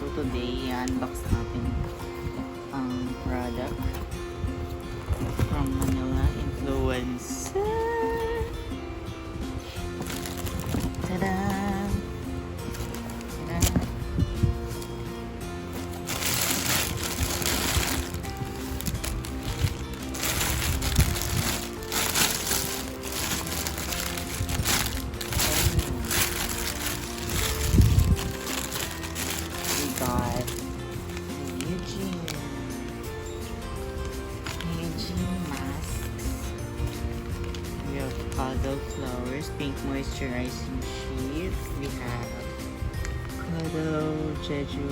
So today, unbox natin ang product from Manila Influence. Tada! Tada! We got Eugene masks. We have Cuddle Flowers Pink Moisturizing Sheet. We have Cuddle Jeju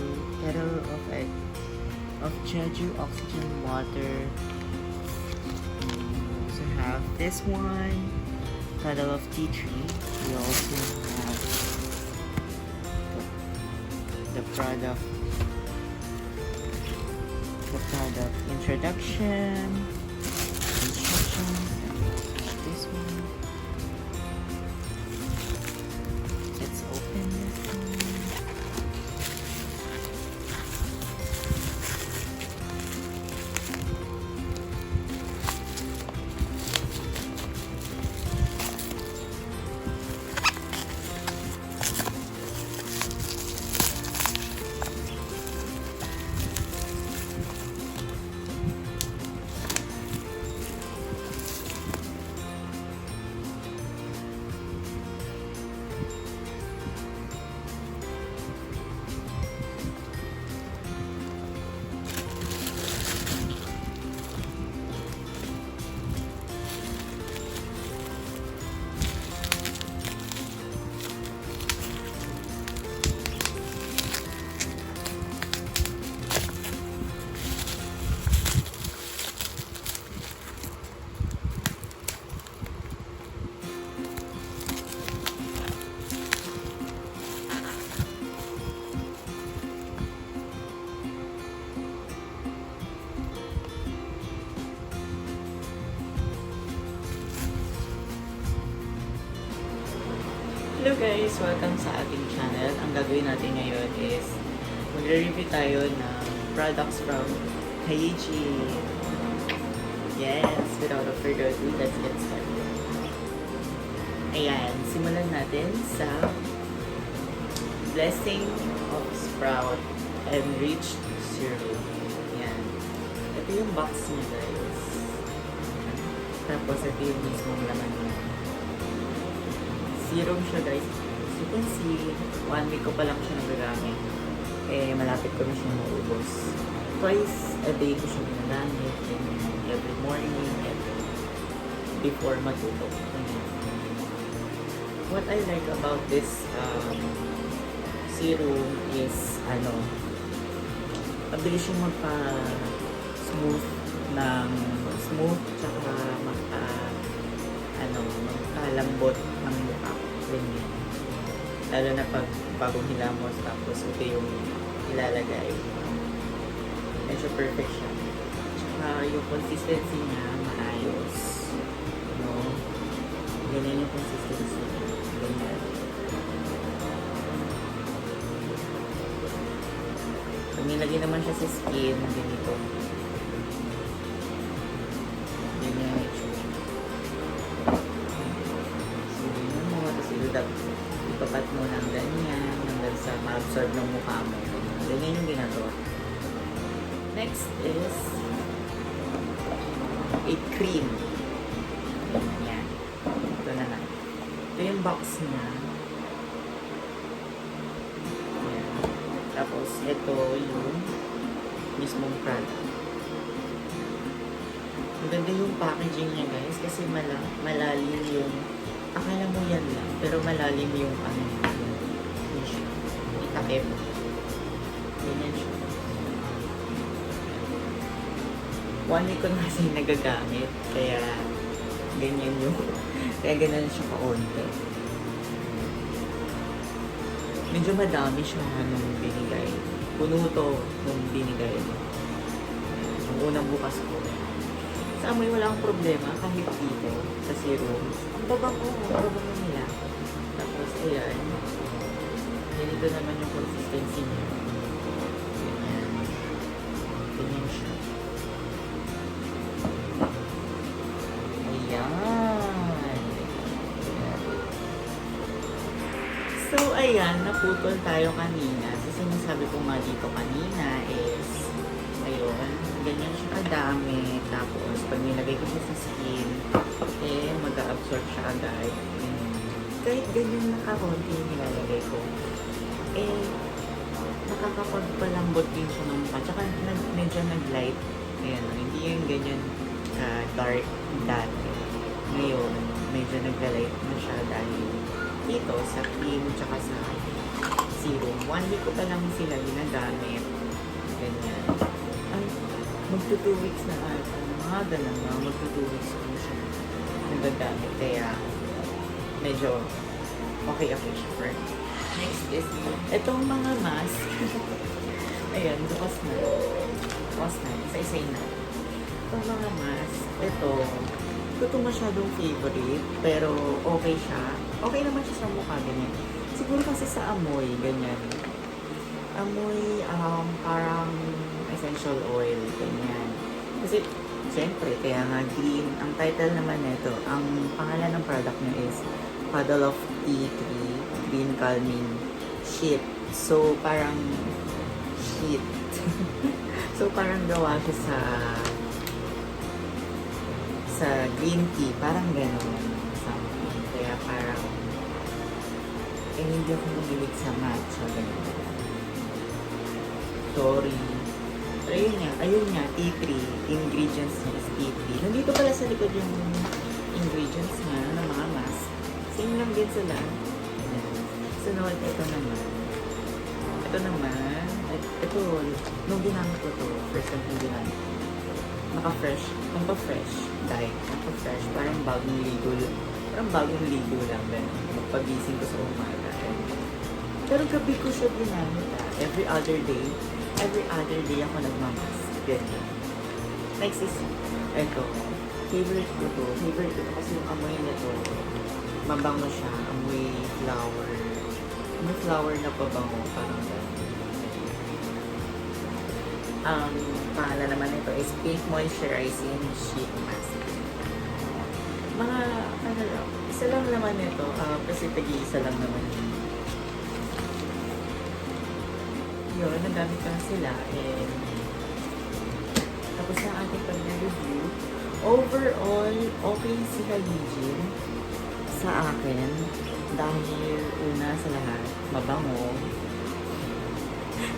of Jeju Oxygen Water. We also have this one, Cuddle of Tea Tree. We also have the product introduction, instructions, and this one. Let's open this one. Hello guys! Welcome sa ating channel. Ang gagawin natin ngayon is magre-review tayo ng products from Heiji. Yes! Without further ado, let's get started. Ayan, simulan natin sa Blessing of Sprout Enriched Serum. Ayan. Ito yung box niya guys. Tapos ito yung mismong laman niya. Serum siya guys. As you can see, 1 week ko pa lang siya nagagamit. Eh, malapit ko na siya maubos. Twice a day ko siya ginagamit. Every morning, before matulog. What I like about this serum is, mabilis yung magpa-smooth tsaka magpalambot ng mukha. Ganyan. Lalo na pag bagong hilamos tapos ito yung ilalagay. Medyo perfect siya. Tsaka yung consistency niya maayos. No? Ganyan yung consistency niya. Ganyan. Pag nilagay naman siya sa skin, ganito. Ganyan yung itsura. Ipapat mo ng ganyan hanggang sa ma-absorb ng mukha mo. Ganyan yung ginagawa. Next is a cream. Yan. Ito na lang. Ito yung box niya. Yan. Tapos ito yung mismong product. Maganda yung packaging niya guys kasi malalim yung akala mo yan lang, pero malalim yung yung siya. Itakip. Ganyan siya. 1 week ko na kasi nagagamit, kaya ganyan yung, kaya ganyan siya kaunti. Medyo madami siya nung binigay. Puno to nung binigay. Nung unang bukas ko. Sa amoy wala akong problema kahit dito sa serum. Ang babango nila. Tapos ayan. Ganito naman yung consistency niya. siya. Ayan. So, ayan, naputol tayo kanina. So, sinasabi ko nga dito kanina is, ayun, ganyan siya kadami. Tapos, pag nilagay ko siya sa skin, eh, mag-absorb siya agad. Kahit ganyan nakakunti yung nilalagay ko, eh, nakakapagpalambot din siya ng mukha. Tsaka, medyo nag-light. Ayan, hindi yung ganyan dark dati. Ngayon, medyo nag-light na siya dahil dito sa cream tsaka sa serum. 1 week ko pa lang sila ginagamit. Ganyan. Ay, magto 2 weeks na ata. Mga ganun na. Magto 2 weeks ko siya nagagamit. Kaya, medyo okay siya for me. Next is, itong mga mask. Ayan, bukas na. Bukas na. Isa-isay na. Itong mga mask, ito masyadong favorite, pero okay siya. Okay naman siya sa mukha, ganyan. Siguro kasi sa amoy, ganyan. Amoy, parang essential oil, ganyan. Kasi, siyempre, kaya nga green. Ang title naman nito, ang pangalan ng product niya is Puddle of Tea Tree Green Calming Sheet. So, parang sheet. So, parang gawa siya sa green tea, parang gano'n, something. Kaya parang, hindi ako mahilig sa matcha, gano'n. Sorry. Pero ayun nga, tea tree, ingredients niya is tea tree. Nandito pala sa likod yung ingredients niya ng mga mask. Same lang din sila. Sunod, ito naman, nung ginamit ko to, first time nung ginamit ko, naka-fresh dye, naka-fresh, parang bagong ligo lang, magpagising ko sa umaga. Pero gabi ko siya ginamit, every other day ako nagmamask, ganyan. Next is, ito, favorite ko to kasi yung amoy nito, mabango siya, amoy flower na pabango, parang gano'n. Ang pangalan naman nito is Pink Moisturizing Sheet Mask. Mga, isa lang naman nito, kasi tagi-isa lang naman yun. Yun, nagamit ko na sila, and tapos na ating pag-review. Overall, okay si Halijin sa akin, dahil una sa lahat, mabango.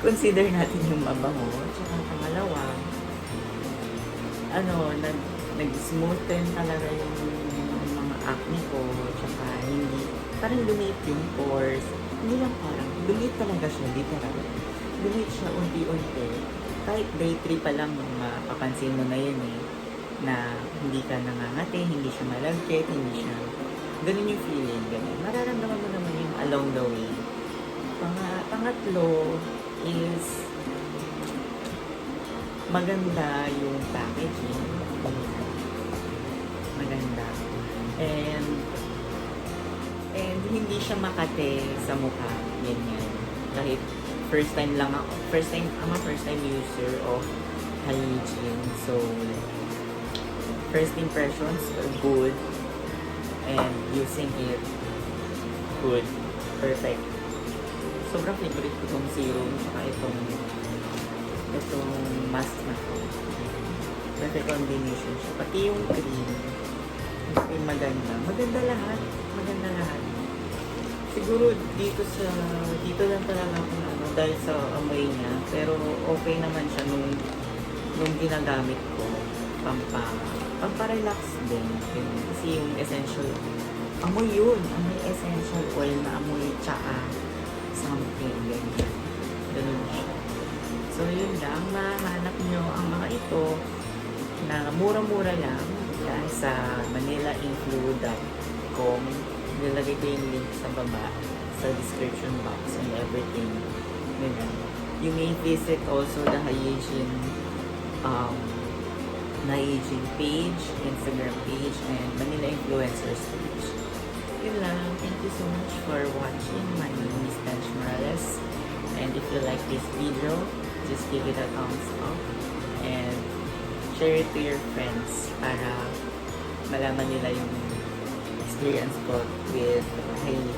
Consider natin yung mabango. Tsaka pangalawa, nag-smoothen talaga yung mga acne ko. Tsaka parang lumit yung pores. Hindi lang parang, lumit talaga siya, literal. Lumit siya unti-unti. Kahit day 3 pa lang, mapapansin mo na yun na hindi ka nangangati, hindi siya malagkit, hindi siya, ganun yung feeling, ganun. Mararamdaman mo naman yung along the way. Pangatlo is maganda yung packaging. Maganda. And hindi siya makate sa mukha. Ganyan. Kahit first time user of Halijin. So, first impressions are good. And using it, good. Perfect. Sobrang favorite ko itong serum saka itong mask na to. Perfect combination siya. Pati yung cream maganda. Maganda lahat. Siguro dito lang talaga ako dahil sa amoy niya. Pero okay naman siya nung ginagamit ko. Pampa-relax din. Kasi yung essential, amoy essential oil na amoy tsaa. Something, ganun siya. So, yun lang. Mahanap nyo ang mga ito na mura-mura lang dahil sa manilainclude.com. Nilagay ko yung link sa baba, sa description box and everything. You may visit also the Halijin page, Instagram page, and Manila Influencers page. Yun lang. Thank you so much for watching. My name is Tanch Morales. And if you like this video, just give it a thumbs up. and share it to your friends para malaman nila yung experience ko with Hailey.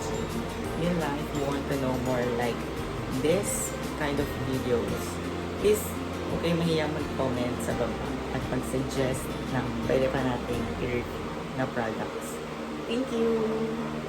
Yun lang, if you want to know more like this kind of videos, please huwag kayo mahiyang mag-comment sa baba at mag-suggest ng pwede pa nating i-review na products. Thank you!